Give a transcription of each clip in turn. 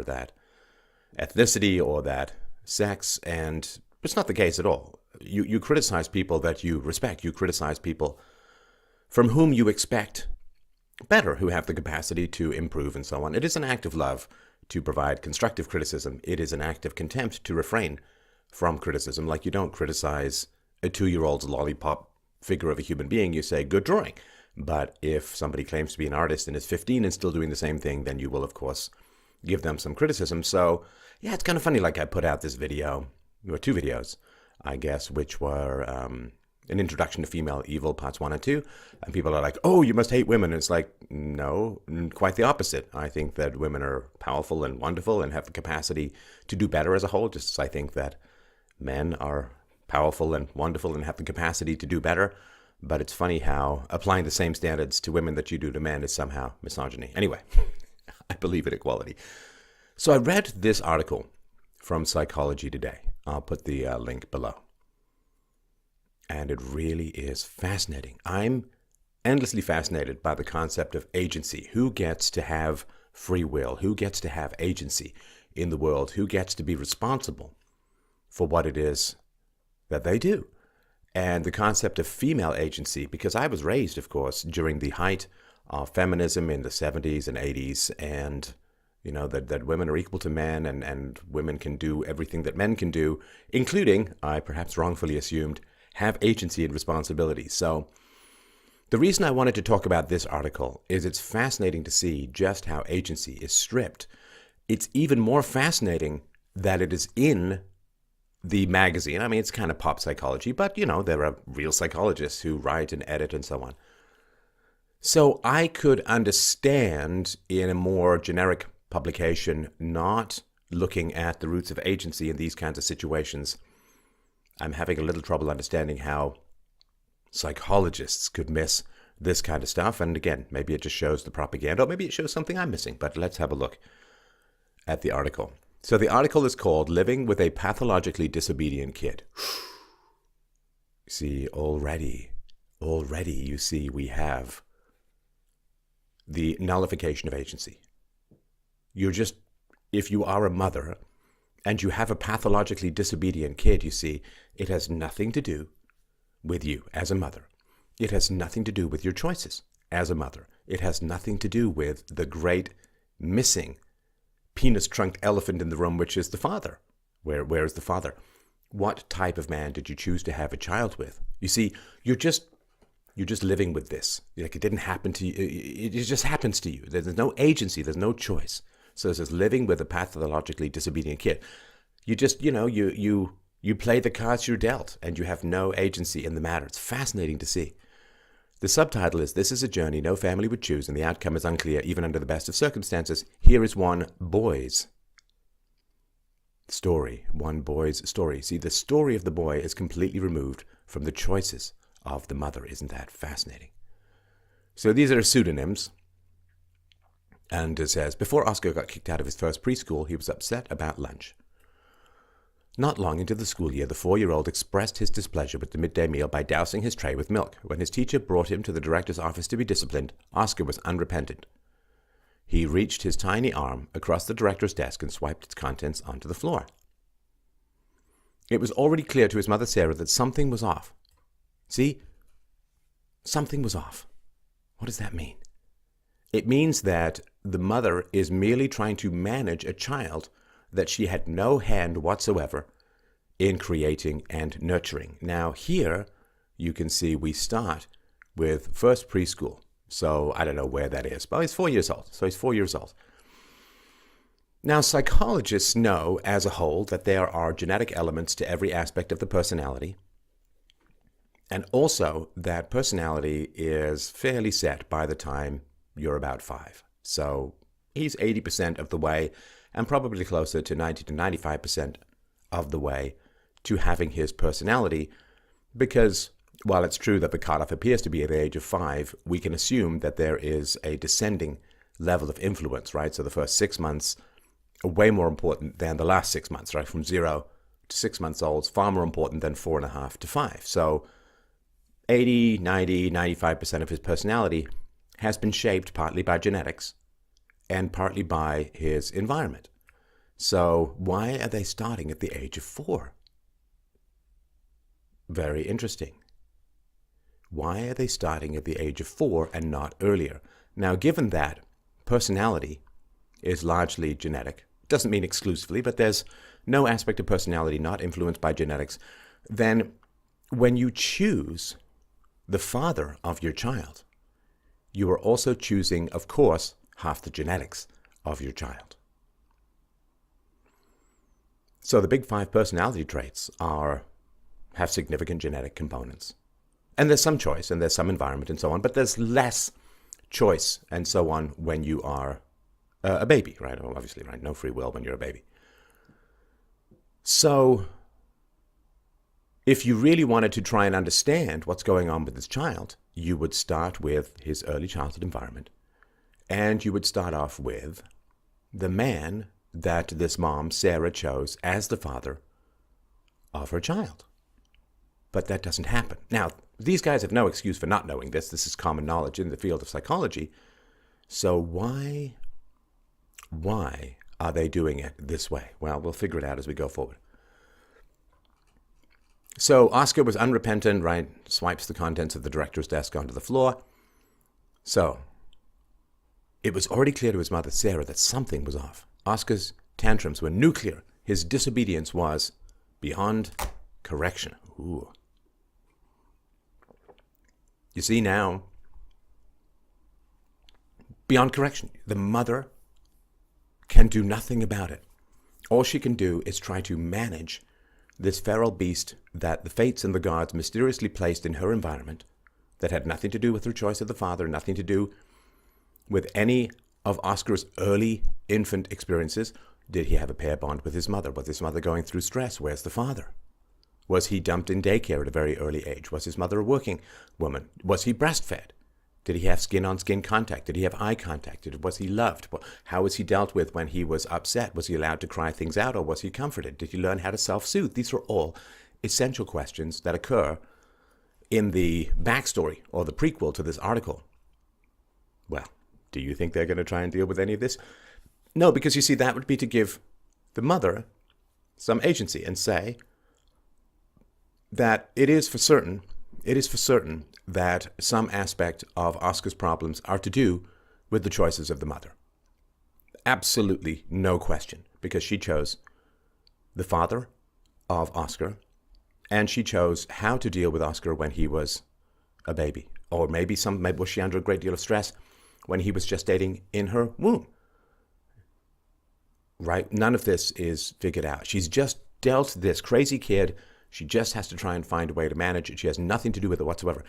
that ethnicity or that sex, and it's not the case at all. You criticize people that you respect. You criticize people from whom you expect better, who have the capacity to improve and so on. It is an act of love to provide constructive criticism. It is an act of contempt to refrain from criticism. Like, you don't criticize a 2-year-old's lollipop figure of a human being. You say, good drawing. But if somebody claims to be an artist and is 15 and still doing the same thing, then you will, of course, give them some criticism. So, yeah, it's kind of funny. Like, I put out this video, or 2 videos, I guess, which were an introduction to female evil, parts 1 and 2. And people are like, oh, you must hate women. And it's like, no, quite the opposite. I think that women are powerful and wonderful and have the capacity to do better as a whole, just as I think that men are powerful and wonderful and have the capacity to do better. But it's funny how applying the same standards to women that you do to men is somehow misogyny. Anyway, I believe in equality. So I read this article from Psychology Today. I'll put the link below. And it really is fascinating. I'm endlessly fascinated by the concept of agency. Who gets to have free will? Who gets to have agency in the world? Who gets to be responsible for what it is that they do? And the concept of female agency, because I was raised, of course, during the height of feminism in the 70s and 80s, and you know, that women are equal to men, and women can do everything that men can do, including, I perhaps wrongfully assumed, have agency and responsibility. So the reason I wanted to talk about this article is it's fascinating to see just how agency is stripped. It's even more fascinating that it is in the magazine. I mean, it's kind of pop psychology, but, you know, there are real psychologists who write and edit and so on. So I could understand in a more generic publication not looking at the roots of agency in these kinds of situations. I'm having a little trouble understanding how psychologists could miss this kind of stuff. And again, maybe it just shows the propaganda, or maybe it shows something I'm missing. But let's have a look at the article. So the article is called Living with a Pathologically Disobedient Kid. See, already, you see, we have the nullification of agency. You're just, if you are a mother and you have a pathologically disobedient kid, you see, it has nothing to do with you as a mother. It has nothing to do with your choices as a mother. It has nothing to do with the great missing penis-trunked elephant in the room, which is the father. Where is the father? What type of man did you choose to have a child with? You see, you're just living with this. Like, it didn't happen to you. It just happens to you. There's no agency. There's no choice. So it says living with a pathologically disobedient kid. You just, you play the cards you're dealt, and you have no agency in the matter. It's fascinating to see. The subtitle is, This is a journey no family would choose, and the outcome is unclear, even under the best of circumstances. Here is one boy's story. One boy's story. See, the story of the boy is completely removed from the choices of the mother. Isn't that fascinating? So these are pseudonyms. And it says, before Oscar got kicked out of his first preschool, he was upset about lunch. Not long into the school year, the 4-year-old expressed his displeasure with the midday meal by dousing his tray with milk. When his teacher brought him to the director's office to be disciplined, Oscar was unrepentant. He reached his tiny arm across the director's desk and swiped its contents onto the floor. It was already clear to his mother, Sarah, that something was off. See? Something was off. What does that mean? It means that the mother is merely trying to manage a child that she had no hand whatsoever in creating and nurturing. Now here, you can see we start with first preschool. So I don't know where that is, but he's 4 years old. So he's 4 years old. Now, psychologists know as a whole that there are genetic elements to every aspect of the personality, and also that personality is fairly set by the time you're about 5. So he's 80% of the way, and probably closer to 90 to 95% of the way to having his personality, because while it's true that the cutoff appears to be at the age of 5, we can assume that there is a descending level of influence, right? So the first 6 months are way more important than the last 6 months, right? From 0 to 6 months old is far more important than 4.5 to 5. So 80, 90, 95% of his personality has been shaped partly by genetics and partly by his environment. So why are they starting at the age of 4? Very interesting. Why are they starting at the age of 4 and not earlier? Now, given that personality is largely genetic, doesn't mean exclusively, but there's no aspect of personality not influenced by genetics, then when you choose the father of your child, you are also choosing, of course, half the genetics of your child. So the big 5 personality traits have significant genetic components. And there's some choice, and there's some environment, and so on, but there's less choice, and so on, when you are a baby, right? Obviously, right? No free will when you're a baby. So if you really wanted to try and understand what's going on with this child, you would start with his early childhood environment, and you would start off with the man that this mom, Sarah, chose as the father of her child. But that doesn't happen. Now, these guys have no excuse for not knowing this. This is common knowledge in the field of psychology. So why are they doing it this way? Well, we'll figure it out as we go forward. So Oscar was unrepentant, right? Swipes the contents of the director's desk onto the floor. So it was already clear to his mother, Sarah, that something was off. Oscar's tantrums were nuclear. His disobedience was beyond correction. Ooh. You see now, beyond correction, the mother can do nothing about it. All she can do is try to manage this feral beast that the fates and the gods mysteriously placed in her environment, that had nothing to do with her choice of the father, nothing to do with any of Oscar's early infant experiences. Did he have a pair bond with his mother? Was his mother going through stress? Where's the father? Was he dumped in daycare at a very early age? Was his mother a working woman? Was he breastfed? Did he have skin-on-skin contact? Did he have eye contact? Was he loved? How was he dealt with when he was upset? Was he allowed to cry things out, or was he comforted? Did he learn how to self-soothe? These are all essential questions that occur in the backstory or the prequel to this article. Well, do you think they're going to try and deal with any of this? No, because you see, that would be to give the mother some agency and say that it is for certain that some aspect of Oscar's problems are to do with the choices of the mother. Absolutely no question, because she chose the father of Oscar, and she chose how to deal with Oscar when he was a baby. Or maybe was she under a great deal of stress when he was gestating in her womb. Right? None of this is figured out. She's just dealt this crazy kid. She just has to try and find a way to manage it. She has nothing to do with it whatsoever.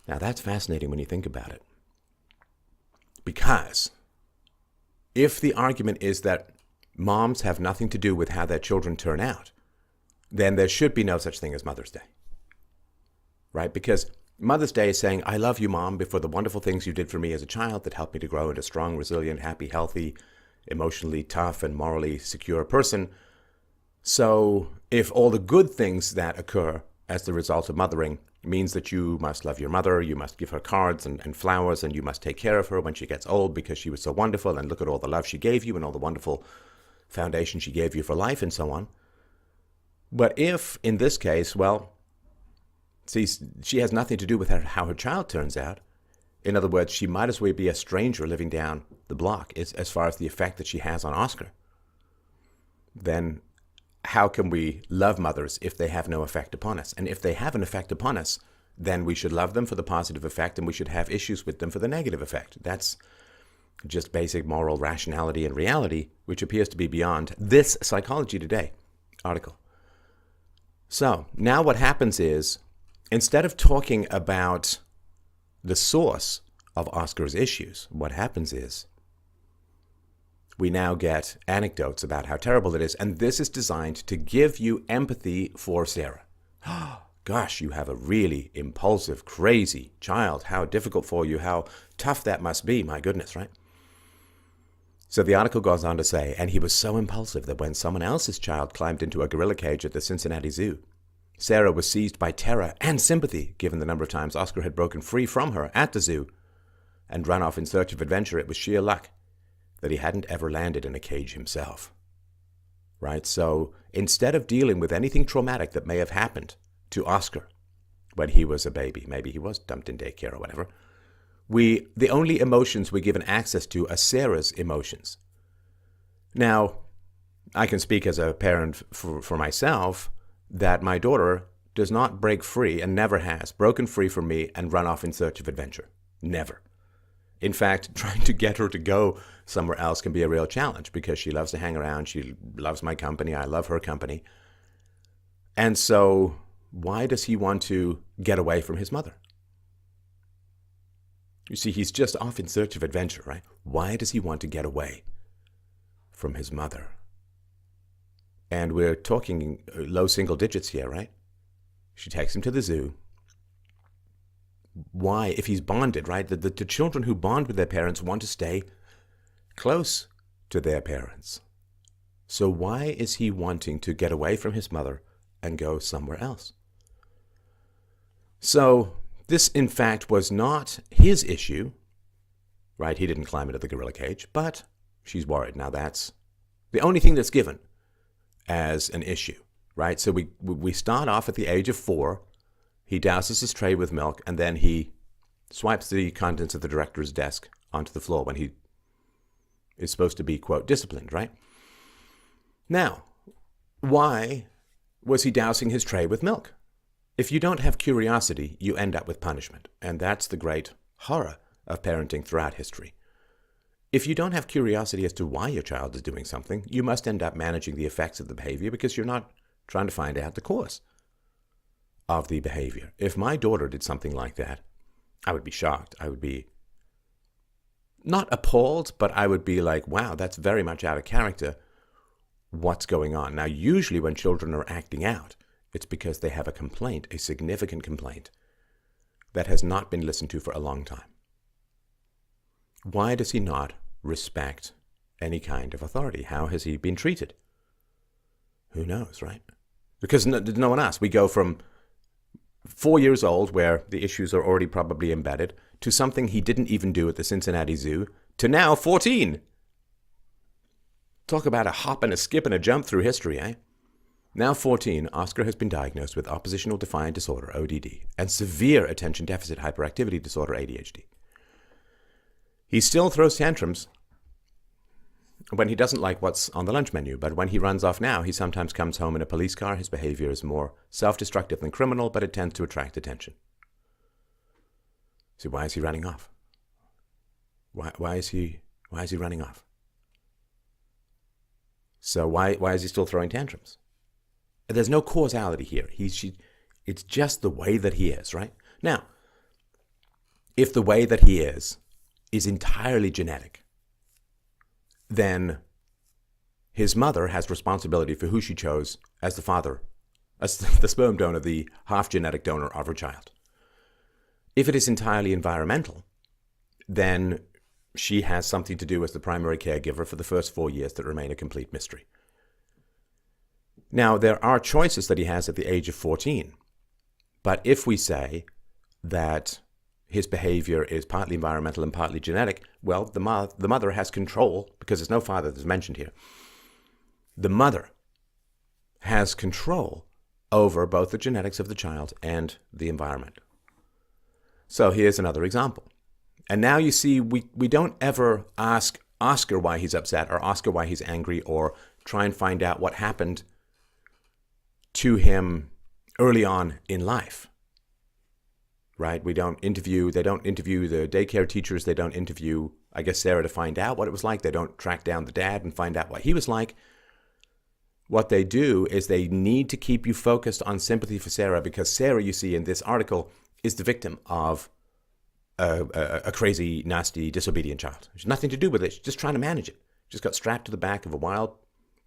Now, that's fascinating when you think about it. Because if the argument is that moms have nothing to do with how their children turn out, then there should be no such thing as Mother's Day. Right? Because Mother's Day is saying, I love you, Mom, for the wonderful things you did for me as a child that helped me to grow into a strong, resilient, happy, healthy, emotionally tough, and morally secure person. So if all the good things that occur as the result of mothering means that you must love your mother, you must give her cards and flowers, and you must take care of her when she gets old because she was so wonderful, and look at all the love she gave you and all the wonderful foundation she gave you for life and so on. But if, in this case, well, see, she has nothing to do with how her child turns out. In other words, she might as well be a stranger living down the block as far as the effect that she has on Oscar. Then how can we love mothers if they have no effect upon us? And if they have an effect upon us, then we should love them for the positive effect, and we should have issues with them for the negative effect. That's just basic moral rationality and reality, which appears to be beyond this Psychology Today article. So now what happens is, instead of talking about the source of Oscar's issues, what happens is we now get anecdotes about how terrible it is, and this is designed to give you empathy for Sarah. Gosh, you have a really impulsive, crazy child. How difficult for you, how tough that must be. My goodness, right? So the article goes on to say, and he was so impulsive that when someone else's child climbed into a gorilla cage at the Cincinnati Zoo, Sarah was seized by terror and sympathy, given the number of times Oscar had broken free from her at the zoo and run off in search of adventure. It was sheer luck that he hadn't ever landed in a cage himself. right? So instead of dealing with anything traumatic that may have happened to Oscar when he was a baby, maybe he was dumped in daycare or whatever, the only emotions we're given access to are Sarah's emotions. Now, I can speak as a parent for myself that my daughter does not break free and never has broken free from me and run off in search of adventure. Never. In fact, trying to get her to go somewhere else can be a real challenge because she loves to hang around. She loves my company. I love her company. And so why does he want to get away from his mother? You see, he's just off in search of adventure, right? Why does he want to get away from his mother? And we're talking low single digits here, right? She takes him to the zoo. Why? If he's bonded, right? The children who bond with their parents want to stay close to their parents. So why is he wanting to get away from his mother and go somewhere else? So this, in fact, was not his issue, right? He didn't climb into the gorilla cage, but she's worried. Now that's the only thing that's given as an issue, right? So we start off at the age of 4. He douses his tray with milk, and then he swipes the contents of the director's desk onto the floor when he is supposed to be, quote, disciplined, right? Now, why was he dousing his tray with milk? If you don't have curiosity, you end up with punishment. And that's the great horror of parenting throughout history. If you don't have curiosity as to why your child is doing something, you must end up managing the effects of the behavior because you're not trying to find out the cause of the behavior. If my daughter did something like that, I would be shocked. I would be not appalled, but I would be like, wow, that's very much out of character. What's going on? Now, usually when children are acting out, it's because they have a complaint, a significant complaint, that has not been listened to for a long time. Why does he not respect any kind of authority? How has he been treated? Who knows, right? Because no one asks. We go from 4 years old, where the issues are already probably embedded, to something he didn't even do at the Cincinnati Zoo, to now 14. Talk about a hop and a skip and a jump through history, eh? Now 14, Oscar has been diagnosed with oppositional defiant disorder, ODD, and severe attention deficit hyperactivity disorder, ADHD. He still throws tantrums when he doesn't like what's on the lunch menu, but when he runs off now, he sometimes comes home in a police car. His behavior is more self-destructive than criminal, but it tends to attract attention. So why is he running off? Why is he running off? So why is he still throwing tantrums? There's no causality here. It's just the way that he is, right? Now, if the way that he is entirely genetic, then his mother has responsibility for who she chose as the father, as the sperm donor, the half-genetic donor of her child. If it is entirely environmental, then she has something to do as the primary caregiver for the first 4 years that remain a complete mystery. Now, there are choices that he has at the age of 14. But if we say that his behavior is partly environmental and partly genetic, well, the mother has control, because there's no father that's mentioned here. The mother has control over both the genetics of the child and the environment. So here's another example. And now you see, we don't ever ask Oscar why he's upset or Oscar why he's angry or try and find out what happened to him early on in life, right? They don't interview the daycare teachers. They don't interview, I guess, Sarah to find out what it was like. They don't track down the dad and find out what he was like. What they do is they need to keep you focused on sympathy for Sarah, because Sarah, you see in this article, is the victim of a crazy, nasty, disobedient child. There's nothing to do with it. She's just trying to manage it. Just got strapped to the back of a wild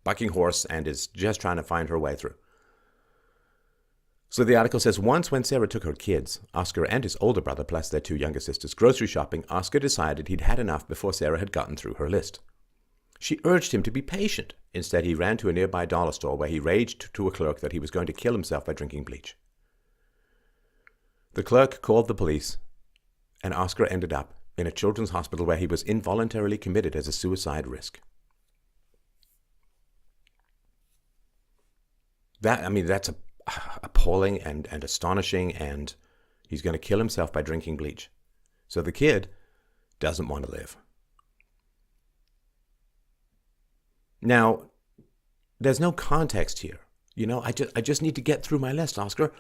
bucking horse and is just trying to find her way through. So the article says, once when Sarah took her kids, Oscar and his older brother plus their 2 younger sisters, grocery shopping, Oscar decided he'd had enough before Sarah had gotten through her list. She urged him to be patient. Instead, he ran to a nearby dollar store where he raged to a clerk that he was going to kill himself by drinking bleach. The clerk called the police, and Oscar ended up in a children's hospital where he was involuntarily committed as a suicide risk. That's appalling and astonishing, and he's going to kill himself by drinking bleach. So the kid doesn't want to live. Now, there's no context here. I just need to get through my list, Oscar.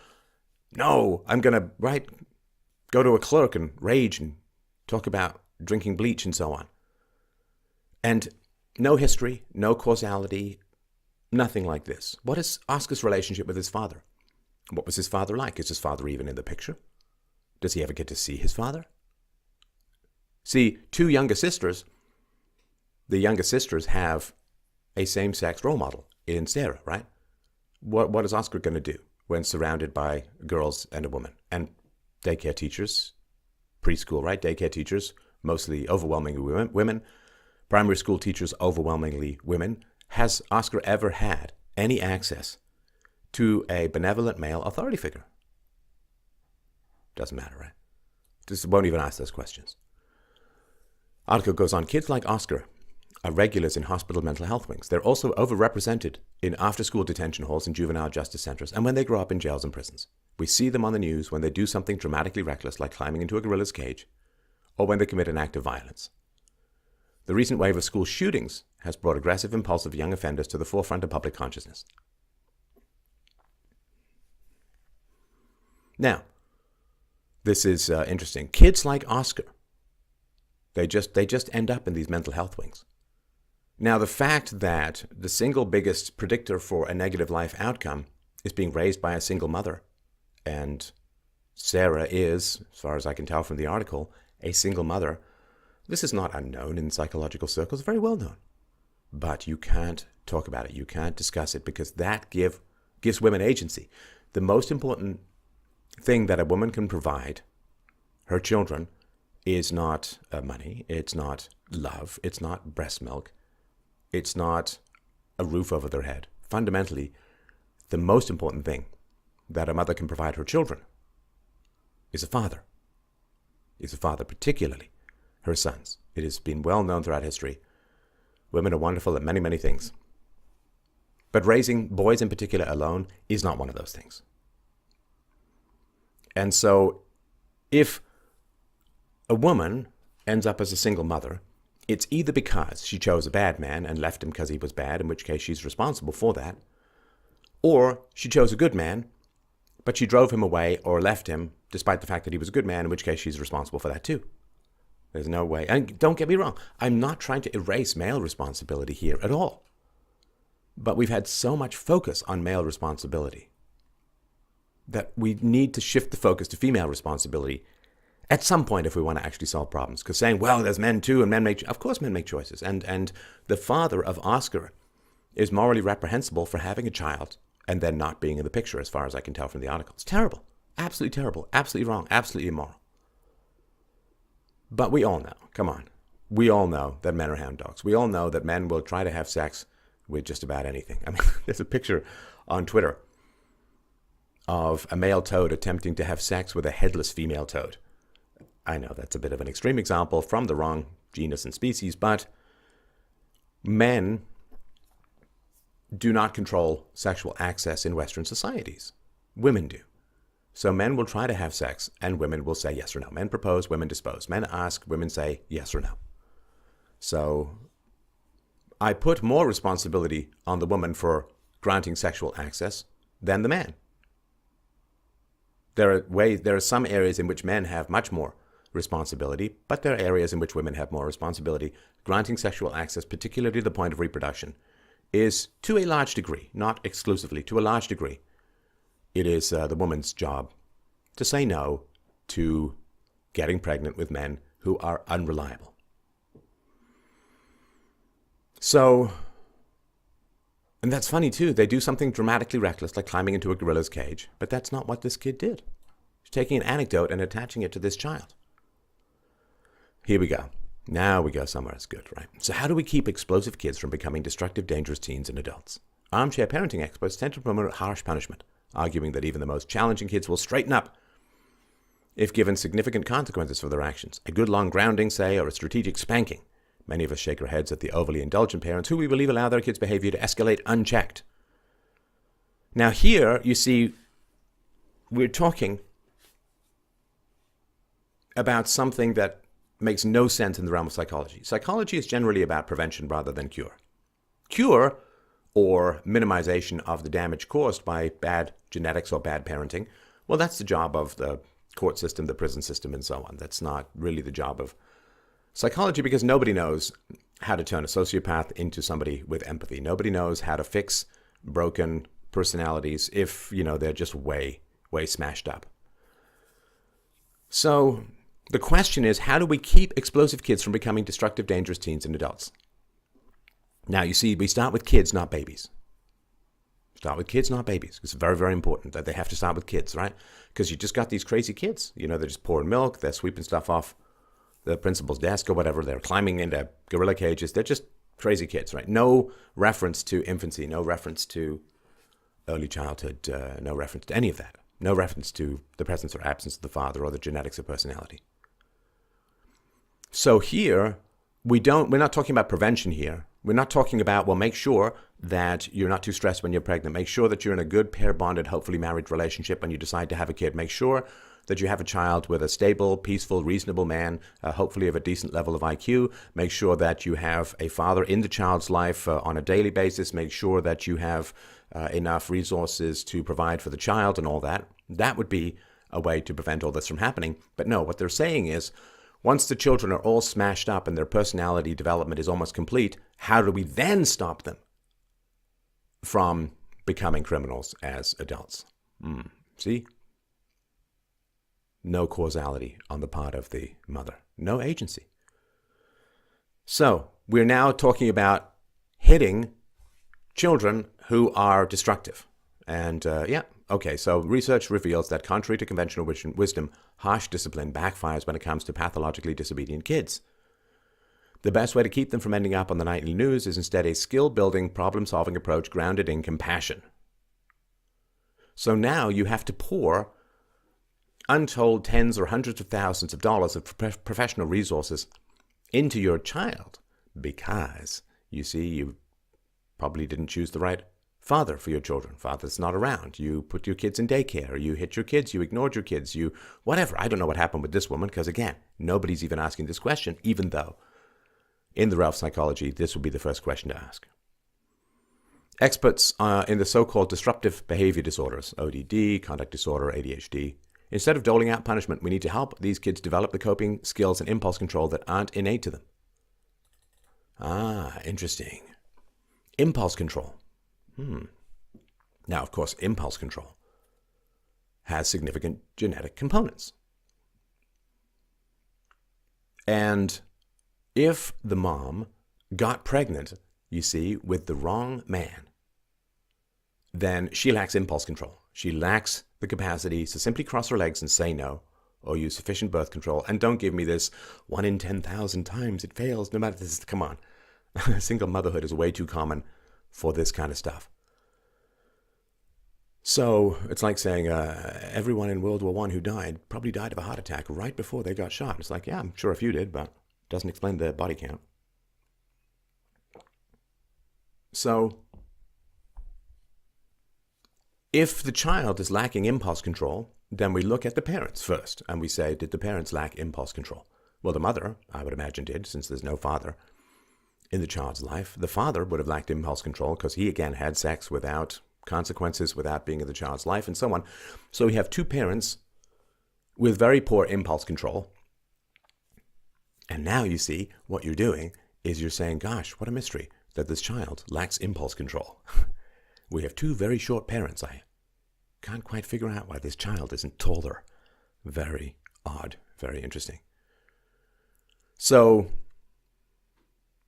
No, I'm going to, go to a clerk and rage and talk about drinking bleach and so on. And no history, no causality, nothing like this. What is Oscar's relationship with his father? What was his father like? Is his father even in the picture? Does he ever get to see his father? See, two younger sisters, the younger sisters have a same-sex role model in Sarah, right? What is Oscar going to do when surrounded by girls and a woman? And daycare teachers, preschool, right? Daycare teachers, mostly overwhelmingly women. Primary school teachers, overwhelmingly women. Has Oscar ever had any access to a benevolent male authority figure? Doesn't matter, right? Just won't even ask those questions. Article goes on, kids like Oscar are regulars in hospital mental health wings. They're also overrepresented in after-school detention halls and juvenile justice centers, and when they grow up in jails and prisons. We see them on the news when they do something dramatically reckless, like climbing into a gorilla's cage, or when they commit an act of violence. The recent wave of school shootings has brought aggressive, impulsive young offenders to the forefront of public consciousness. Now, this is interesting. Kids like Oscar, they just end up in these mental health wings. Now, the fact that the single biggest predictor for a negative life outcome is being raised by a single mother, and Sarah is, as far as I can tell from the article, a single mother, this is not unknown in psychological circles, very well known. But you can't talk about it, you can't discuss it, because that gives women agency. The most important thing that a woman can provide her children is not money, it's not love, it's not breast milk, it's not a roof over their head. Fundamentally, the most important thing that a mother can provide her children is a father. Is a father, particularly her sons. It has been well known throughout history. Women are wonderful at many, many things. But raising boys in particular alone is not one of those things. And so if a woman ends up as a single mother, it's either because she chose a bad man and left him because he was bad, in which case she's responsible for that, or she chose a good man, but she drove him away or left him despite the fact that he was a good man, in which case she's responsible for that too. There's no way. And don't get me wrong, I'm not trying to erase male responsibility here at all. But we've had so much focus on male responsibility that we need to shift the focus to female responsibility at some point if we want to actually solve problems. Because saying, well, there's men too, and men make, of course men make choices. And the father of Oscar is morally reprehensible for having a child and then not being in the picture, as far as I can tell from the article. It's terrible. Absolutely terrible. Absolutely wrong. Absolutely immoral. But we all know, come on, we all know that men are hound dogs. We all know that men will try to have sex with just about anything. I mean, there's a picture on Twitter of a male toad attempting to have sex with a headless female toad. I know that's a bit of an extreme example from the wrong genus and species, but men do not control sexual access in Western societies. Women do. So men will try to have sex, and women will say yes or no. Men propose, women dispose. Men ask, women say yes or no. So I put more responsibility on the woman for granting sexual access than the man. There are some areas in which men have much more responsibility, but there are areas in which women have more responsibility. Granting sexual access, particularly to the point of reproduction, is to a large degree, not exclusively, to a large degree, it is the woman's job to say no to getting pregnant with men who are unreliable. So, and that's funny too, they do something dramatically reckless like climbing into a gorilla's cage, but that's not what this kid did. He's taking an anecdote and attaching it to this child. Here we go. Now we go somewhere that's good, right? So how do we keep explosive kids from becoming destructive, dangerous teens and adults? Armchair parenting experts tend to promote harsh punishment, arguing that even the most challenging kids will straighten up if given significant consequences for their actions. A good long grounding, say, or a strategic spanking. Many of us shake our heads at the overly indulgent parents who we believe allow their kids' behavior to escalate unchecked. Now here, you see, we're talking about something that makes no sense in the realm of psychology. Psychology is generally about prevention rather than cure. Cure, or minimization of the damage caused by bad genetics or bad parenting, well, that's the job of the court system, the prison system, and so on. That's not really the job of psychology, because nobody knows how to turn a sociopath into somebody with empathy. Nobody knows how to fix broken personalities if, they're just way smashed up. So the question is, how do we keep explosive kids from becoming destructive, dangerous teens and adults? Now, you see, we start with kids, not babies. Start with kids, not babies. It's very, very important that they have to start with kids, right? Because you just got these crazy kids. They're just pouring milk. They're sweeping stuff off the principal's desk or whatever. They're climbing into gorilla cages. They're just crazy kids, right? No reference to infancy, no reference to early childhood, no reference to any of that. No reference to the presence or absence of the father or the genetics of personality. So here, we're not talking about prevention here. We're not talking about, make sure that you're not too stressed when you're pregnant. Make sure that you're in a good pair-bonded, hopefully married relationship when you decide to have a kid. Make sure that you have a child with a stable, peaceful, reasonable man, hopefully of a decent level of IQ. Make sure that you have a father in the child's life on a daily basis. Make sure that you have enough resources to provide for the child and all that. That would be a way to prevent all this from happening. But no, what they're saying is, once the children are all smashed up and their personality development is almost complete, how do we then stop them from becoming criminals as adults? See? No causality on the part of the mother. No agency. So, we're now talking about hitting children who are destructive. And so research reveals that contrary to conventional wisdom, harsh discipline backfires when it comes to pathologically disobedient kids. The best way to keep them from ending up on the nightly news is instead a skill-building, problem-solving approach grounded in compassion. So now you have to pour untold tens or hundreds of thousands of dollars of professional resources into your child because, you see, you probably didn't choose the right father for your children. Father's not around. You put your kids in daycare. You hit your kids. You ignored your kids. You whatever. I don't know what happened with this woman because, again, nobody's even asking this question, even though in the realm of psychology, this would be the first question to ask. Experts in the so-called disruptive behavior disorders, ODD, conduct disorder, ADHD, instead of doling out punishment, we need to help these kids develop the coping skills and impulse control that aren't innate to them. Interesting. Impulse control. Now, of course, impulse control has significant genetic components. And if the mom got pregnant, you see, with the wrong man, then she lacks impulse control. She lacks the capacity to simply cross her legs and say no, or use sufficient birth control. And don't give me this 1 in 10,000 times it fails, no matter this. Come on. Single motherhood is way too common for this kind of stuff. So it's like saying everyone in World War I who died probably died of a heart attack right before they got shot. It's like, yeah, I'm sure a few did, but it doesn't explain the body count. So if the child is lacking impulse control, then we look at the parents first, and we say, did the parents lack impulse control? Well, the mother, I would imagine, did, since there's no father in the child's life. The father would have lacked impulse control because he, again, had sex without consequences, without being in the child's life, and so on. So we have two parents with very poor impulse control. And now you see what you're doing is you're saying, gosh, what a mystery that this child lacks impulse control. We have two very short parents. I can't quite figure out why this child isn't taller. Very odd, very interesting. So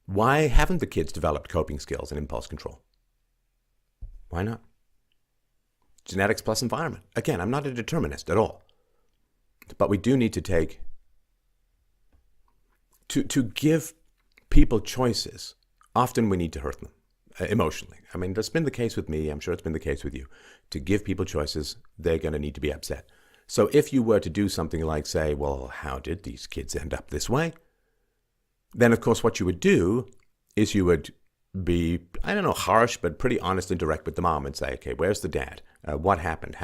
why haven't the kids developed coping skills and impulse control? Why not? Genetics plus environment. Again, I'm not a determinist at all. But we do need to take, to give people choices, often we need to hurt them emotionally. I mean, that's been the case with me. I'm sure it's been the case with you. To give people choices, they're going to need to be upset. So if you were to do something like say, well, how did these kids end up this way? Then, of course, what you would do is you would be, I don't know, harsh, but pretty honest and direct with the mom and say, okay, where's the dad? What happened?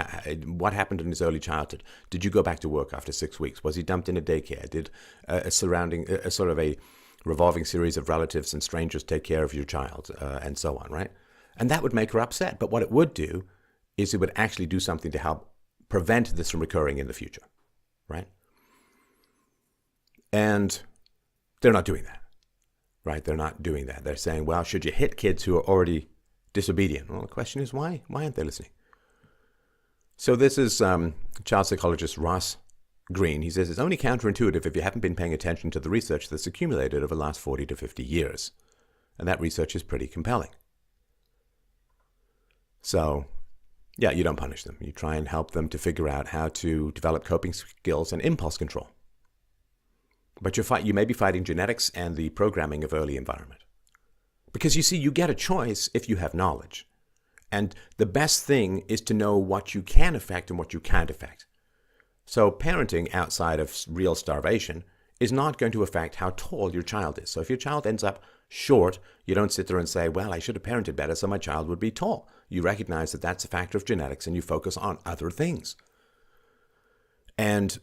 What happened in his early childhood? Did you go back to work after 6 weeks? Was he dumped in a daycare? Did a sort of a revolving series of relatives and strangers take care of your child, and so on, right? And that would make her upset. But what it would do is it would actually do something to help prevent this from recurring in the future, right? And they're not doing that, right? They're not doing that. They're saying, well, should you hit kids who are already disobedient? Well, the question is why? Why aren't they listening? So this is child psychologist Ross Green. He says it's only counterintuitive if you haven't been paying attention to the research that's accumulated over the last 40 to 50 years. And that research is pretty compelling. So, yeah, you don't punish them. You try and help them to figure out how to develop coping skills and impulse control. But you may be fighting genetics and the programming of early environment. Because you see, you get a choice if you have knowledge. And the best thing is to know what you can affect and what you can't affect. So parenting outside of real starvation is not going to affect how tall your child is. So if your child ends up short, you don't sit there and say, well, I should have parented better so my child would be tall. You recognize that that's a factor of genetics and you focus on other things. And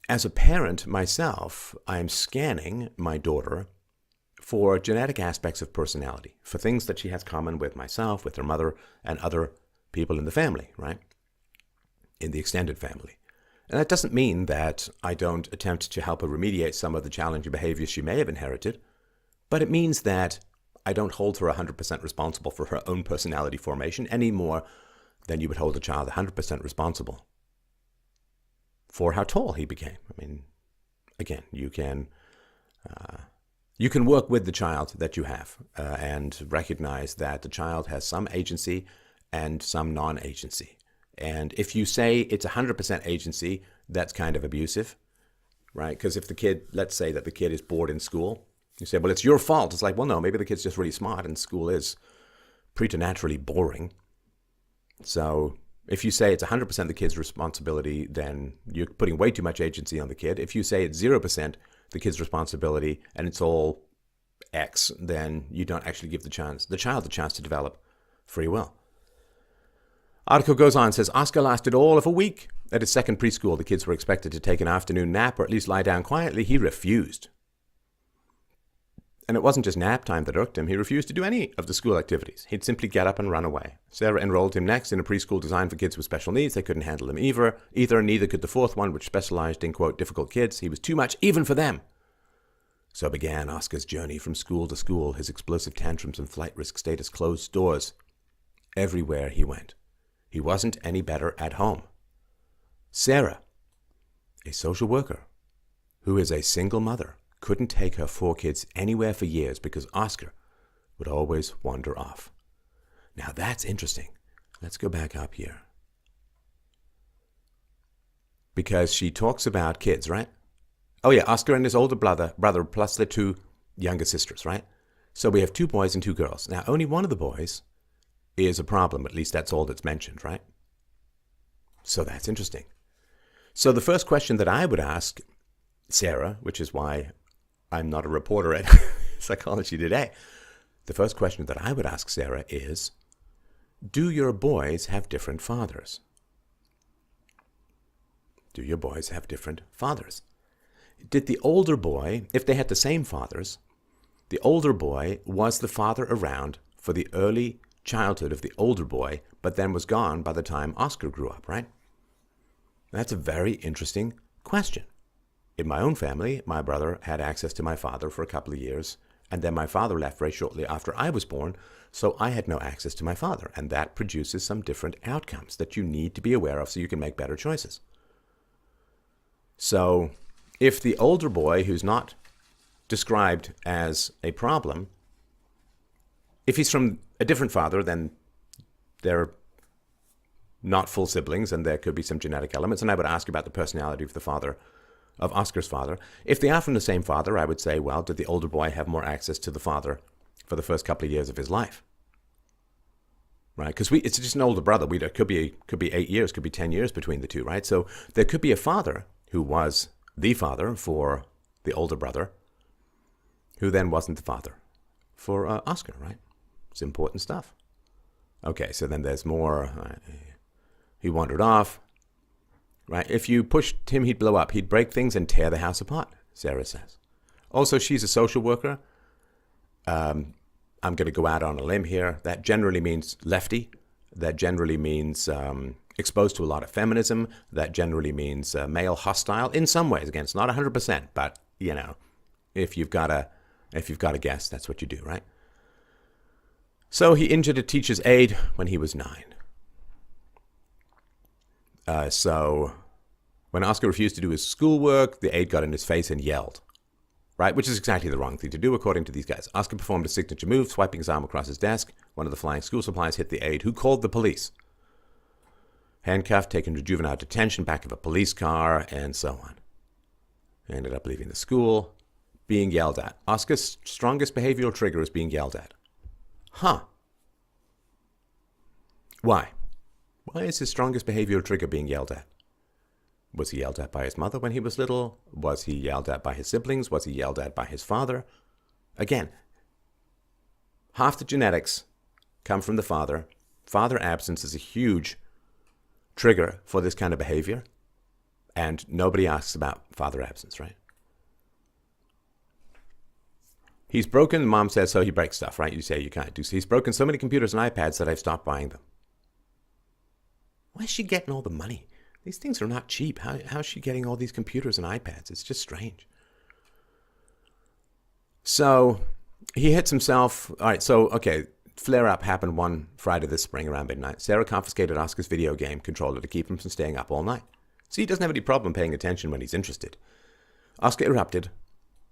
as a parent myself, I'm scanning my daughter for genetic aspects of personality, for things that she has common with myself, with her mother, and other people in the family, right? In the extended family. And that doesn't mean that I don't attempt to help her remediate some of the challenging behaviors she may have inherited, but it means that I don't hold her 100% responsible for her own personality formation any more than you would hold a child 100% responsible for how tall he became. I mean, again, you can work with the child that you have and recognize that the child has some agency and some non-agency. And if you say it's 100% agency, that's kind of abusive, right? Because if the kid, let's say that the kid is bored in school, you say, well, it's your fault. It's like, well, no, maybe the kid's just really smart and school is preternaturally boring. So if you say it's 100% the kid's responsibility, then you're putting way too much agency on the kid. If you say it's 0% the kid's responsibility and it's all X, then you don't actually give the child the chance to develop free will. Article goes on, says, Oscar lasted all of a week. At his second preschool, the kids were expected to take an afternoon nap or at least lie down quietly. He refused. And it wasn't just nap time that irked him. He refused to do any of the school activities. He'd simply get up and run away. Sarah enrolled him next in a preschool designed for kids with special needs. They couldn't handle him either. Neither could the fourth one, which specialized in, quote, difficult kids. He was too much even for them. So began Oscar's journey from school to school. His explosive tantrums and flight risk status closed doors everywhere he went. He wasn't any better at home. Sarah, a social worker who is a single mother, couldn't take her 4 kids anywhere for years because Oscar would always wander off. Now that's interesting. Let's go back up here. Because she talks about kids, right? Oh yeah, Oscar and his older brother plus their 2 younger sisters, right? So we have 2 boys and 2 girls. Now only one of the boys is a problem. At least that's all that's mentioned, right? So that's interesting. So the first question that I would ask Sarah, which is why I'm not a reporter at Psychology Today, the first question that I would ask Sarah is, do your boys have different fathers? Do your boys have different fathers? Did the older boy, if they had the same fathers, the older boy was the father around for the early childhood of the older boy, but then was gone by the time Oscar grew up, right? That's a very interesting question. In my own family, my brother had access to my father for a couple of years, and then my father left very shortly after I was born, so I had no access to my father, and that produces some different outcomes that you need to be aware of so you can make better choices. So if the older boy, who's not described as a problem, if he's from a different father, then they're not full siblings, and there could be some genetic elements. And I would ask about the personality of the father, of Oscar's father. If they are from the same father, I would say, well, did the older boy have more access to the father for the first couple of years of his life? Right? Because it's just an older brother. It could be 8 years, could be 10 years between the two, right? So there could be a father who was the father for the older brother, who then wasn't the father for Oscar, right? It's important stuff. Okay, so then there's more. He wandered off, right? If you pushed him, he'd blow up. He'd break things and tear the house apart, Sarah says. Also, she's a social worker. I'm going to go out on a limb here. That generally means lefty. That generally means exposed to a lot of feminism. That generally means male hostile in some ways. Again, it's not 100%, but you know, if you've got a guess, that's what you do, right? So he injured a teacher's aide when he was 9. So when Oscar refused to do his schoolwork, the aide got in his face and yelled, right? Which is exactly the wrong thing to do, according to these guys. Oscar performed a signature move, swiping his arm across his desk. One of the flying school supplies hit the aide, who called the police. Handcuffed, taken to juvenile detention, back of a police car, and so on. He ended up leaving the school, being yelled at. Oscar's strongest behavioral trigger is being yelled at. Huh. Why? Why is his strongest behavioral trigger being yelled at? Was he yelled at by his mother when he was little? Was he yelled at by his siblings? Was he yelled at by his father? Again, half the genetics come from the father. Father absence is a huge trigger for this kind of behavior. And nobody asks about father absence, right? He's broken, mom says, so he breaks stuff, right? You say you can't do so. He's broken so many computers and iPads that I've stopped buying them. Why is she getting all the money? These things are not cheap. How is she getting all these computers and iPads? It's just strange. So he hits himself. All right, so, okay, flare-up happened one Friday this spring around midnight. Sarah confiscated Oscar's video game controller to keep him from staying up all night. See, he doesn't have any problem paying attention when he's interested. Oscar erupted,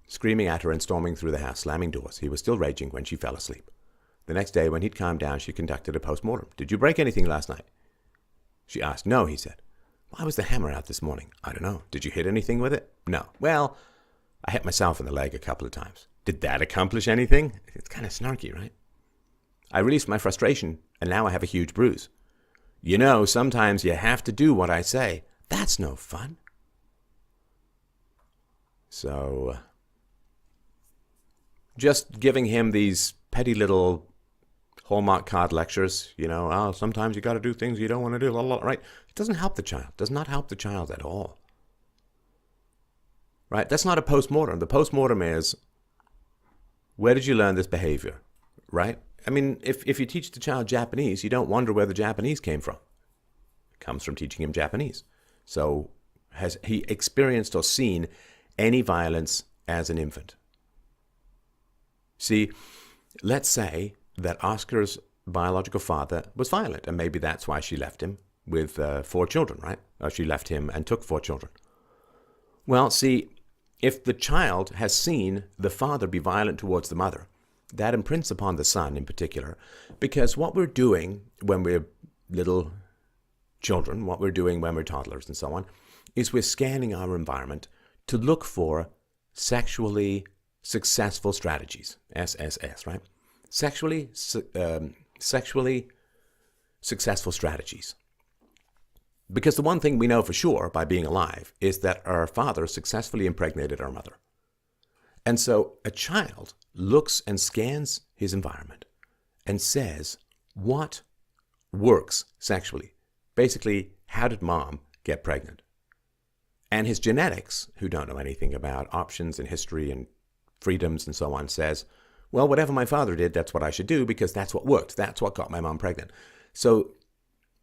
screaming at her and storming through the house, slamming doors. He was still raging when she fell asleep. The next day, when he'd calmed down, she conducted a post-mortem. Did you break anything last night? She asked. No, he said. Why was the hammer out this morning? I don't know. Did you hit anything with it? No. Well, I hit myself in the leg a couple of times. Did that accomplish anything? It's kind of snarky, right? I released my frustration, and now I have a huge bruise. You know, sometimes you have to do what I say. That's no fun. So, just giving him these petty little Hallmark card lectures, you know, oh, sometimes you got to do things you don't want to do, right? It doesn't help the child. Does not help the child at all. Right? That's not a post-mortem. The post-mortem is, where did you learn this behavior? Right? I mean, if you teach the child Japanese, you don't wonder where the Japanese came from. It comes from teaching him Japanese. So, has he experienced or seen any violence as an infant? See, let's say that Oscar's biological father was violent, and maybe that's why she left him with 4 children, right? Or she left him and took 4 children. Well, see, if the child has seen the father be violent towards the mother, that imprints upon the son in particular, because what we're doing when we're little children, what we're doing when we're toddlers and so on, is we're scanning our environment to look for sexually successful strategies, SSS, right? Sexually successful strategies. Because the one thing we know for sure by being alive is that our father successfully impregnated our mother. And so a child looks and scans his environment and says, what works sexually? Basically, how did mom get pregnant? And his genetics, who don't know anything about options and history and freedoms and so on, says, well, whatever my father did, that's what I should do because that's what worked. That's what got my mom pregnant. So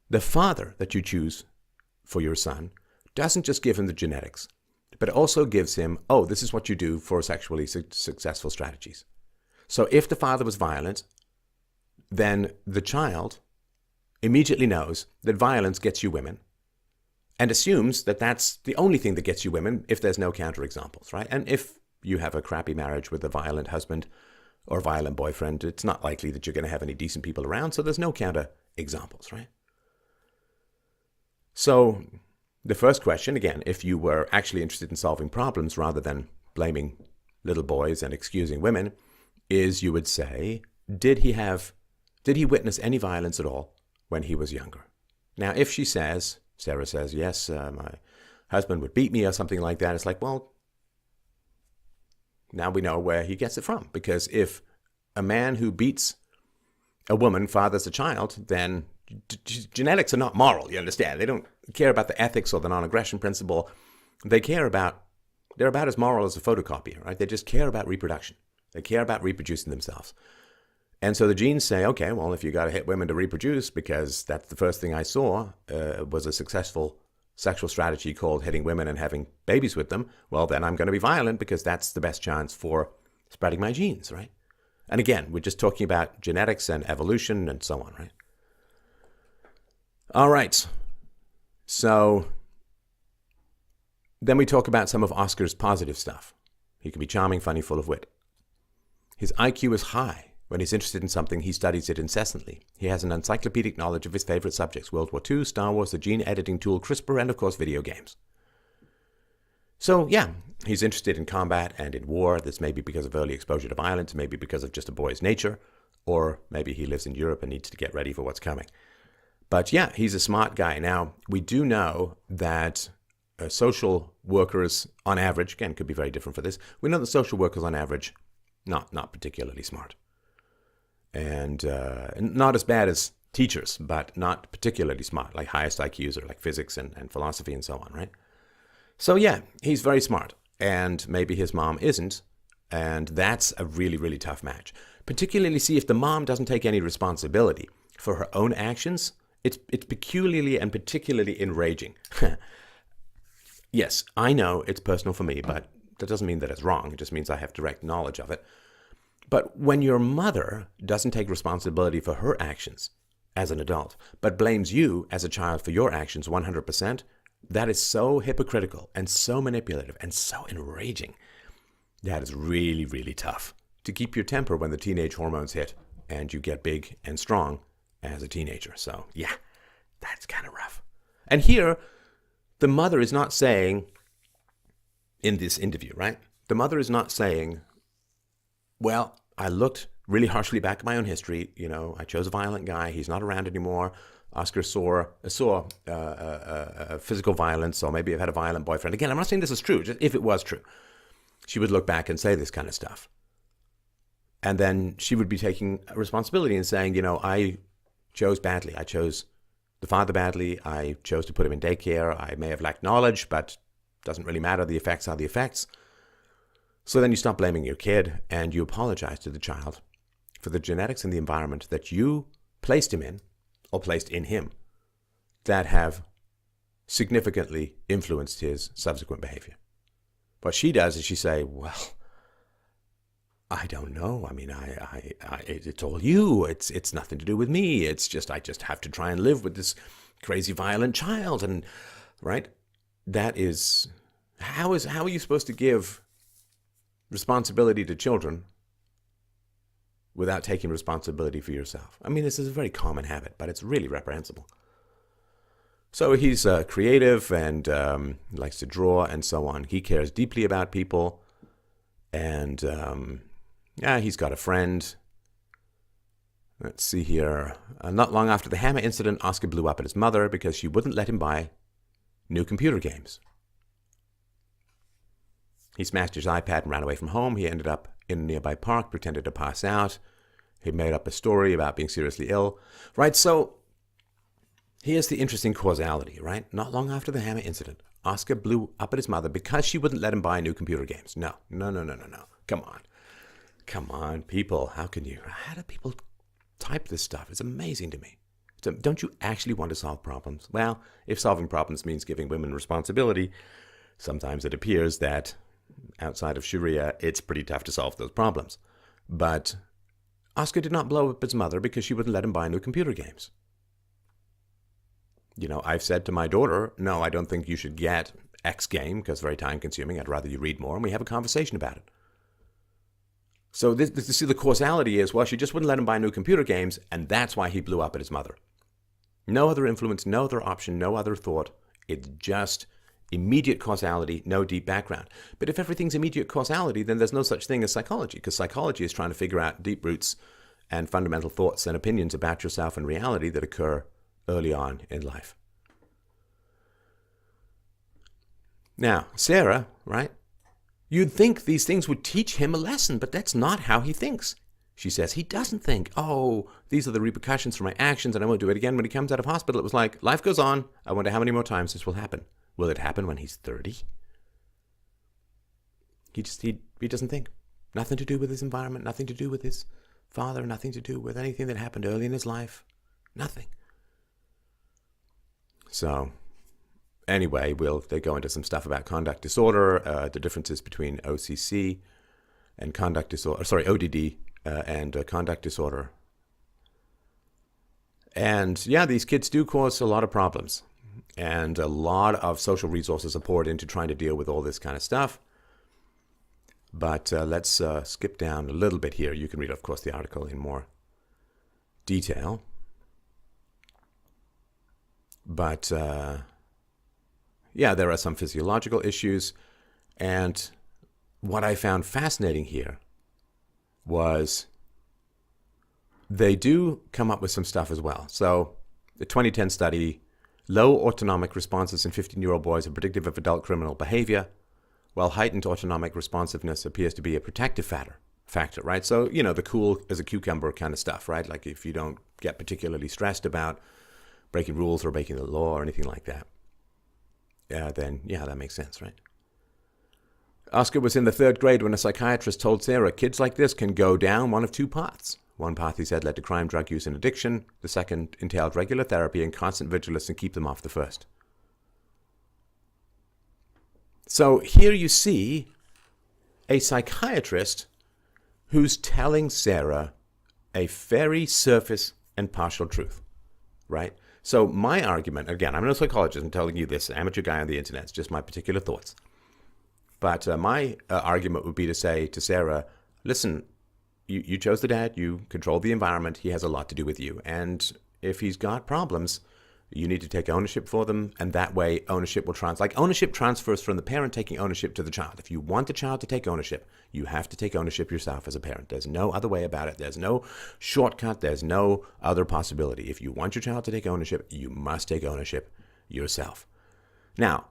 the father that you choose for your son doesn't just give him the genetics, but it also gives him, oh, this is what you do for sexually successful strategies. So if the father was violent, then the child immediately knows that violence gets you women and assumes that that's the only thing that gets you women if there's no counterexamples, right? And if you have a crappy marriage with a violent husband or violent boyfriend, it's not likely that you're going to have any decent people around, so there's no counterexamples, right? So the first question, again, if you were actually interested in solving problems rather than blaming little boys and excusing women, is you would say, did he witness any violence at all when he was younger? Now, if Sarah says, yes, my husband would beat me or something like that, it's like, well, now we know where he gets it from. Because if a man who beats a woman fathers a child, then genetics are not moral, you understand? They don't care about the ethics or the non-aggression principle. They're about as moral as a photocopier, right? They just care about reproduction. They care about reproducing themselves. And so the genes say, okay, well, if you got to hit women to reproduce, because that's the first thing I saw was a successful sexual strategy called hitting women and having babies with them, well, then I'm going to be violent because that's the best chance for spreading my genes, right? And again, we're just talking about genetics and evolution and so on, right? All right. So then we talk about some of Oscar's positive stuff. He can be charming, funny, full of wit. His IQ is high. When he's interested in something, he studies it incessantly. He has an encyclopedic knowledge of his favorite subjects: World War II, Star Wars, the gene editing tool CRISPR, and of course video games. So yeah, he's interested in combat and in war. This may be because of early exposure to violence, maybe because of just a boy's nature, or maybe he lives in Europe and needs to get ready for what's coming. But yeah, he's a smart guy. Now, we do know that social workers on average, again, could be very different for this, we know that social workers on average, not particularly smart. And not as bad as teachers, but not particularly smart, like highest IQs are like physics and philosophy and so on, right? So yeah, he's very smart, and maybe his mom isn't, and that's a really, really tough match. Particularly, see, if the mom doesn't take any responsibility for her own actions, it's peculiarly and particularly enraging. Yes, I know it's personal for me, but that doesn't mean that it's wrong. It just means I have direct knowledge of it. But when your mother doesn't take responsibility for her actions as an adult, but blames you as a child for your actions 100%, that is so hypocritical and so manipulative and so enraging. That is really, really tough to keep your temper when the teenage hormones hit and you get big and strong as a teenager. So yeah, that's kind of rough. And here, the mother is not saying, in this interview, right? The mother is not saying, well, I looked really harshly back at my own history. You know, I chose a violent guy. He's not around anymore. Oscar saw physical violence, or maybe I've had a violent boyfriend. Again, I'm not saying this is true. Just if it was true, she would look back and say this kind of stuff. And then she would be taking responsibility and saying, you know, I chose badly. I chose the father badly. I chose to put him in daycare. I may have lacked knowledge, but it doesn't really matter. The effects are the effects. So then you stop blaming your kid and you apologize to the child for the genetics and the environment that you placed him in, or placed in him, that have significantly influenced his subsequent behavior. What she does is she say, well, I don't know. I mean, it's all you. It's nothing to do with me. It's just, I just have to try and live with this crazy violent child. And right, that is, how are you supposed to give responsibility to children without taking responsibility for yourself? I mean, this is a very common habit, but it's really reprehensible. So he's creative and likes to draw and so on. He cares deeply about people. And he's got a friend. Let's see here. Not long after the hammer incident, Oscar blew up at his mother because she wouldn't let him buy new computer games. He smashed his iPad and ran away from home. He ended up in a nearby park, pretended to pass out. He made up a story about being seriously ill. Right, so here's the interesting causality, right? Not long after the hammer incident, Oscar blew up at his mother because she wouldn't let him buy new computer games. No. Come on, people. How do people type this stuff? It's amazing to me. So don't you actually want to solve problems? Well, if solving problems means giving women responsibility, sometimes it appears that outside of Sharia, it's pretty tough to solve those problems. But Oscar did not blow up his mother because she wouldn't let him buy new computer games. You know, I've said to my daughter, no, I don't think you should get X game because it's very time-consuming. I'd rather you read more, and we have a conversation about it. So see, the causality is, well, she just wouldn't let him buy new computer games, and that's why he blew up at his mother. No other influence, no other option, no other thought. It's just immediate causality, no deep background. But if everything's immediate causality, then there's no such thing as psychology, because psychology is trying to figure out deep roots and fundamental thoughts and opinions about yourself and reality that occur early on in life. Now, Sarah, right? You'd think these things would teach him a lesson, but that's not how he thinks. She says, he doesn't think, oh, these are the repercussions for my actions and I won't do it again. When he comes out of hospital, it was like, life goes on. I wonder how many more times this will happen. Will it happen when he's 30? He doesn't think. Nothing to do with his environment, nothing to do with his father, nothing to do with anything that happened early in his life. Nothing. So, anyway, they go into some stuff about conduct disorder, the differences between OCC and conduct disorder, ODD and conduct disorder. And yeah, these kids do cause a lot of problems. And a lot of social resources are poured into trying to deal with all this kind of stuff. But let's skip down a little bit here. You can read, of course, the article in more detail. But yeah, there are some physiological issues. And what I found fascinating here was they do come up with some stuff as well. So the 2010 study, low autonomic responses in 15-year-old boys are predictive of adult criminal behavior, while heightened autonomic responsiveness appears to be a protective factor, right? So, the cool as a cucumber kind of stuff, right? Like if you don't get particularly stressed about breaking rules or breaking the law or anything like that, then yeah, that makes sense, right? Oscar was in the 3rd grade when a psychiatrist told Sarah, kids like this can go down one of two paths. One path, he said, led to crime, drug use, and addiction. The second entailed regular therapy and constant vigilance and keep them off the first. So here you see a psychiatrist who's telling Sarah a very surface and partial truth, right? So my argument, again, I'm no psychologist, I'm telling you this, amateur guy on the internet, it's just my particular thoughts. But my argument would be to say to Sarah, listen, you chose the dad, you control the environment, he has a lot to do with you. And if he's got problems, you need to take ownership for them, and that way ownership will ownership transfers from the parent taking ownership to the child. If you want the child to take ownership, you have to take ownership yourself as a parent. There's no other way about it. There's no shortcut. There's no other possibility. If you want your child to take ownership, you must take ownership yourself. Now,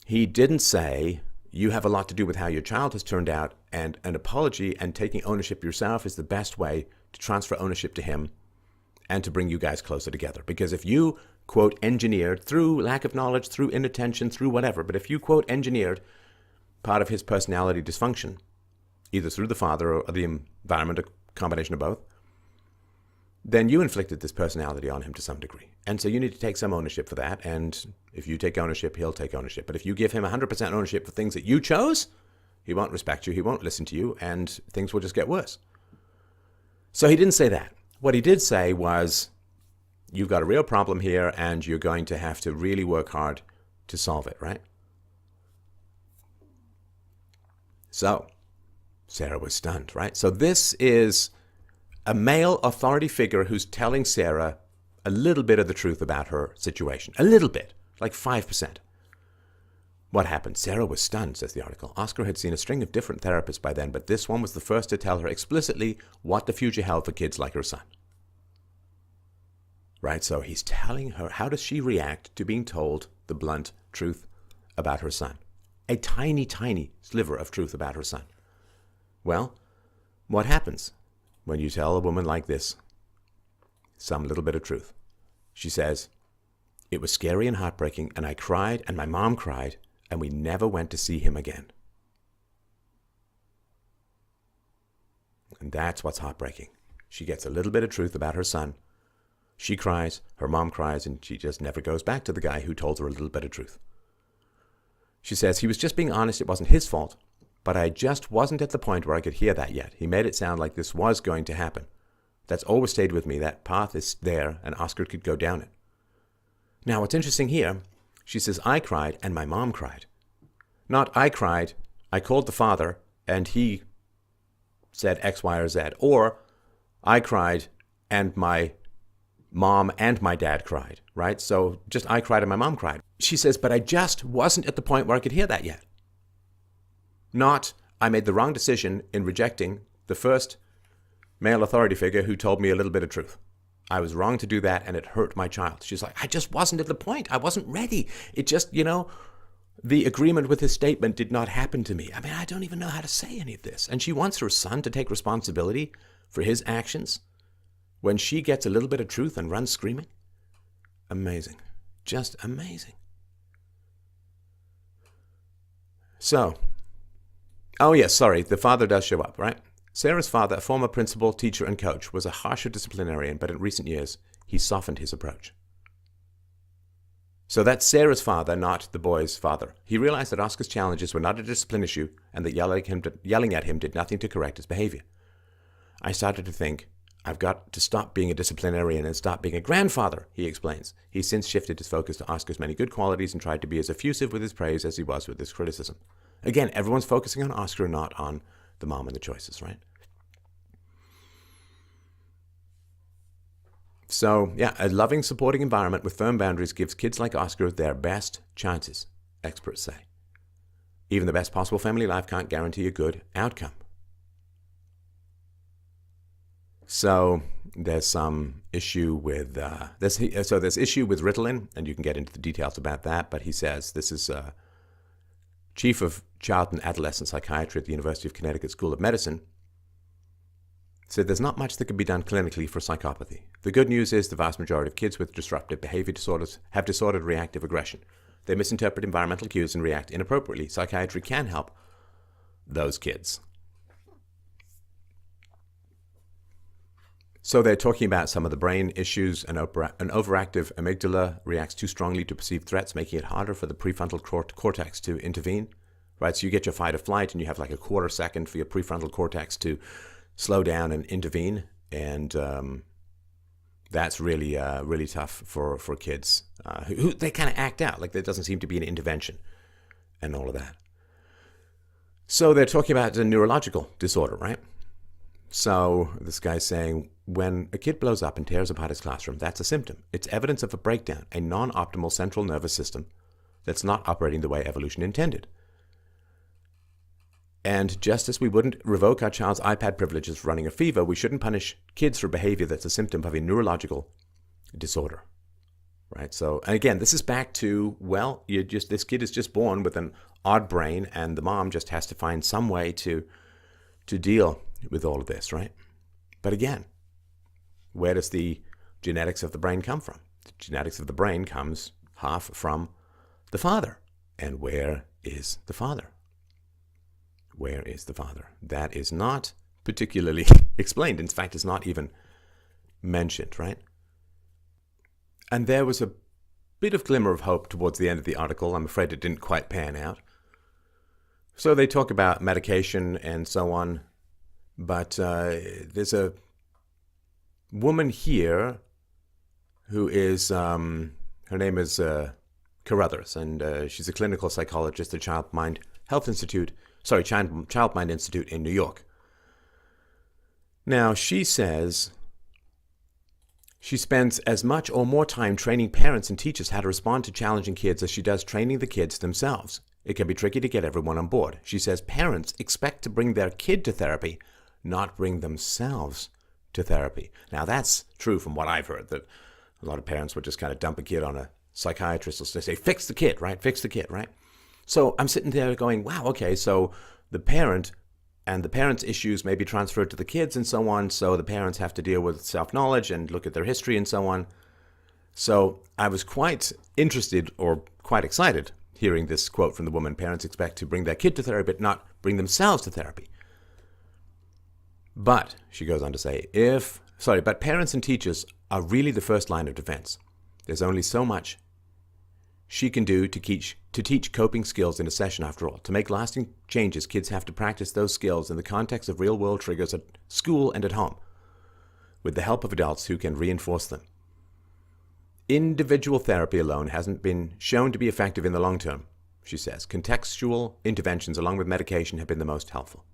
he didn't say you have a lot to do with how your child has turned out, and an apology and taking ownership yourself is the best way to transfer ownership to him and to bring you guys closer together. Because if you, quote, engineered, through lack of knowledge, through inattention, through whatever, but if you, quote, engineered part of his personality dysfunction, either through the father or the environment, a combination of both, then you inflicted this personality on him to some degree. And so you need to take some ownership for that. And if you take ownership, he'll take ownership. But if you give him 100% ownership for things that you chose, he won't respect you, he won't listen to you, and things will just get worse. So he didn't say that. What he did say was, you've got a real problem here, and you're going to have to really work hard to solve it, right? So Sarah was stunned, right? So this is a male authority figure who's telling Sarah a little bit of the truth about her situation. A little bit, like 5%. What happened? Sarah was stunned, says the article. Oscar had seen a string of different therapists by then, but this one was the first to tell her explicitly what the future held for kids like her son. Right? So he's telling her, how does she react to being told the blunt truth about her son? A tiny, tiny sliver of truth about her son. Well, what happens when you tell a woman like this some little bit of truth? She says, it was scary and heartbreaking, and I cried, and my mom cried, and we never went to see him again. And that's what's heartbreaking. She gets a little bit of truth about her son. She cries, her mom cries, and she just never goes back to the guy who told her a little bit of truth. She says, he was just being honest, it wasn't his fault, but I just wasn't at the point where I could hear that yet. He made it sound like this was going to happen. That's always stayed with me. That path is there, and Oscar could go down it. Now, what's interesting here, she says, I cried and my mom cried. Not I cried, I called the father and he said X, Y, or Z. Or I cried and my mom and my dad cried, right? So just I cried and my mom cried. She says, but I just wasn't at the point where I could hear that yet. Not I made the wrong decision in rejecting the first male authority figure who told me a little bit of truth. I was wrong to do that, and it hurt my child. She's like, I just wasn't at the point. I wasn't ready. It just, the agreement with his statement did not happen to me. I mean, I don't even know how to say any of this. And she wants her son to take responsibility for his actions when she gets a little bit of truth and runs screaming? Amazing. Just amazing. So, oh yes, sorry, the father does show up, right? Sarah's father, a former principal, teacher, and coach, was a harsher disciplinarian, but in recent years, he softened his approach. So that's Sarah's father, not the boy's father. He realized that Oscar's challenges were not a discipline issue and that yelling at him did nothing to correct his behavior. I started to think, I've got to stop being a disciplinarian and stop being a grandfather, he explains. He's since shifted his focus to Oscar's many good qualities and tried to be as effusive with his praise as he was with his criticism. Again, everyone's focusing on Oscar, not on the mom and the choices, right? So, yeah, a loving, supporting environment with firm boundaries gives kids like Oscar their best chances, experts say. Even the best possible family life can't guarantee a good outcome. So there's some issue with there's issue with Ritalin, and you can get into the details about that. But he says this is chief of child and adolescent psychiatry at the University of Connecticut School of Medicine. Said there's not much that can be done clinically for psychopathy. The good news is the vast majority of kids with disruptive behavior disorders have disordered reactive aggression. They misinterpret environmental cues and react inappropriately. Psychiatry can help those kids. So they're talking about some of the brain issues. An overactive amygdala reacts too strongly to perceived threats, making it harder for the prefrontal cortex to intervene. Right, so you get your fight or flight, and you have like a quarter second for your prefrontal cortex to slow down and intervene, and that's really really tough for kids who they kind of act out like there doesn't seem to be an intervention and all of that. So they're talking about a neurological disorder, right? So this guy's saying when a kid blows up and tears apart his classroom, that's a symptom. It's evidence of a breakdown, a non-optimal central nervous system that's not operating the way evolution intended. And just as we wouldn't revoke our child's iPad privileges for running a fever, we shouldn't punish kids for behavior that's a symptom of a neurological disorder, right? So, and again, this is back to, well, this kid is just born with an odd brain, and the mom just has to find some way to deal with all of this, right? But again, where does the genetics of the brain come from? The genetics of the brain comes half from the father. And where is the father? Where is the father? That is not particularly explained. In fact, it's not even mentioned, right? And there was a bit of glimmer of hope towards the end of the article. I'm afraid it didn't quite pan out. So they talk about medication and so on. But there's a woman here who is, her name is Carruthers, and she's a clinical psychologist at Child Mind Institute in New York. Now, she says she spends as much or more time training parents and teachers how to respond to challenging kids as she does training the kids themselves. It can be tricky to get everyone on board. She says parents expect to bring their kid to therapy, not bring themselves to therapy. Now, that's true from what I've heard, that a lot of parents would just kind of dump a kid on a psychiatrist or say, fix the kid, right? Fix the kid, right? So I'm sitting there going, wow, okay, so the parent and the parent's issues may be transferred to the kids and so on, so the parents have to deal with self-knowledge and look at their history and so on. So I was quite interested or quite excited hearing this quote from the woman, parents expect to bring their kid to therapy, but not bring themselves to therapy. But, she goes on to say, but parents and teachers are really the first line of defense. There's only so much she can do to teach coping skills in a session, after all. To make lasting changes, kids have to practice those skills in the context of real-world triggers at school and at home, with the help of adults who can reinforce them. Individual therapy alone hasn't been shown to be effective in the long term, she says. Contextual interventions along with medication have been the most helpful.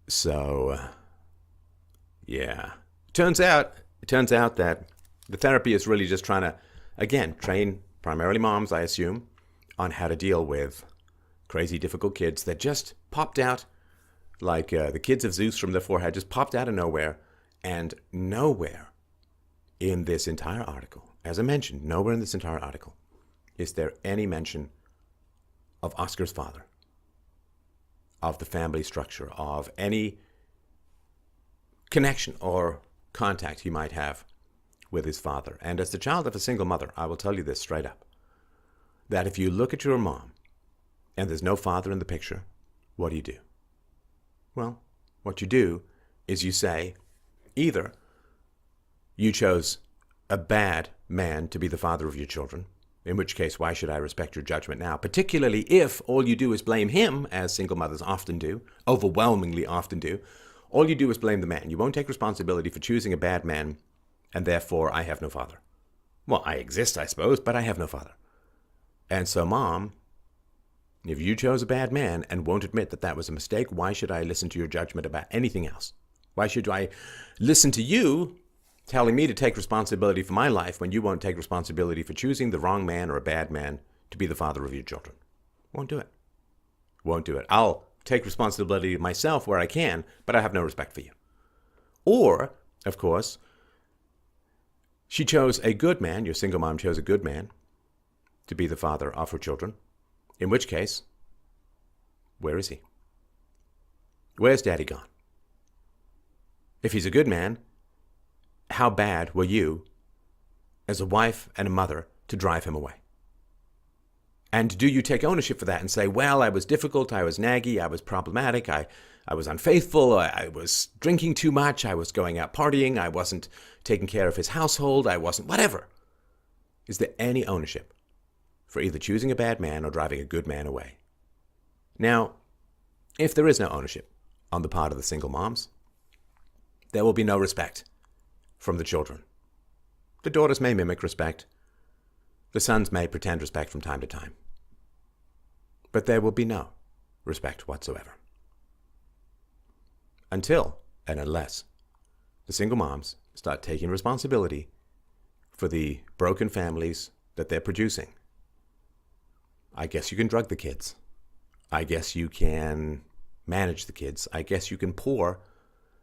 So, yeah. It turns out that the therapy is really just trying to, again, train primarily moms, I assume, on how to deal with crazy, difficult kids that just popped out, like the kids of Zeus from their forehead, just popped out of nowhere. And nowhere in this entire article, as I mentioned, nowhere in this entire article is there any mention of Oscar's father, of the family structure, of any connection or contact he might have with his father. And as the child of a single mother, I will tell you this straight up, that if you look at your mom and there's no father in the picture, what do you do? Well, what you do is you say, either you chose a bad man to be the father of your children, in which case, why should I respect your judgment now? Particularly if all you do is blame him, as single mothers often do, overwhelmingly often do. All you do is blame the man. You won't take responsibility for choosing a bad man, and therefore I have no father. Well, I exist, I suppose, but I have no father. And so, Mom, if you chose a bad man and won't admit that that was a mistake, why should I listen to your judgment about anything else? Why should I listen to you telling me to take responsibility for my life when you won't take responsibility for choosing the wrong man or a bad man to be the father of your children? Won't do it. Won't do it. I'll take responsibility myself where I can, but I have no respect for you. Or, of course, she chose a good man, your single mom chose a good man to be the father of her children, in which case, where is he? Where's Daddy gone? If he's a good man, how bad were you as a wife and a mother to drive him away? And do you take ownership for that and say, well, I was difficult, I was naggy, I was problematic, I was unfaithful, I was drinking too much, I was going out partying, I wasn't taking care of his household, I wasn't, whatever. Is there any ownership for either choosing a bad man or driving a good man away? Now, if there is no ownership on the part of the single moms, there will be no respect from the children. The daughters may mimic respect. The sons may pretend respect from time to time. But there will be no respect whatsoever. Until and unless the single moms start taking responsibility for the broken families that they're producing. I guess you can drug the kids. I guess you can manage the kids. I guess you can pour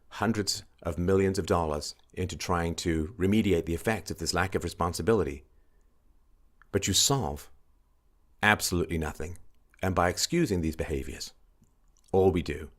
hundreds of millions of dollars into trying to remediate the effects of this lack of responsibility. But you solve absolutely nothing. And by excusing these behaviors, all we do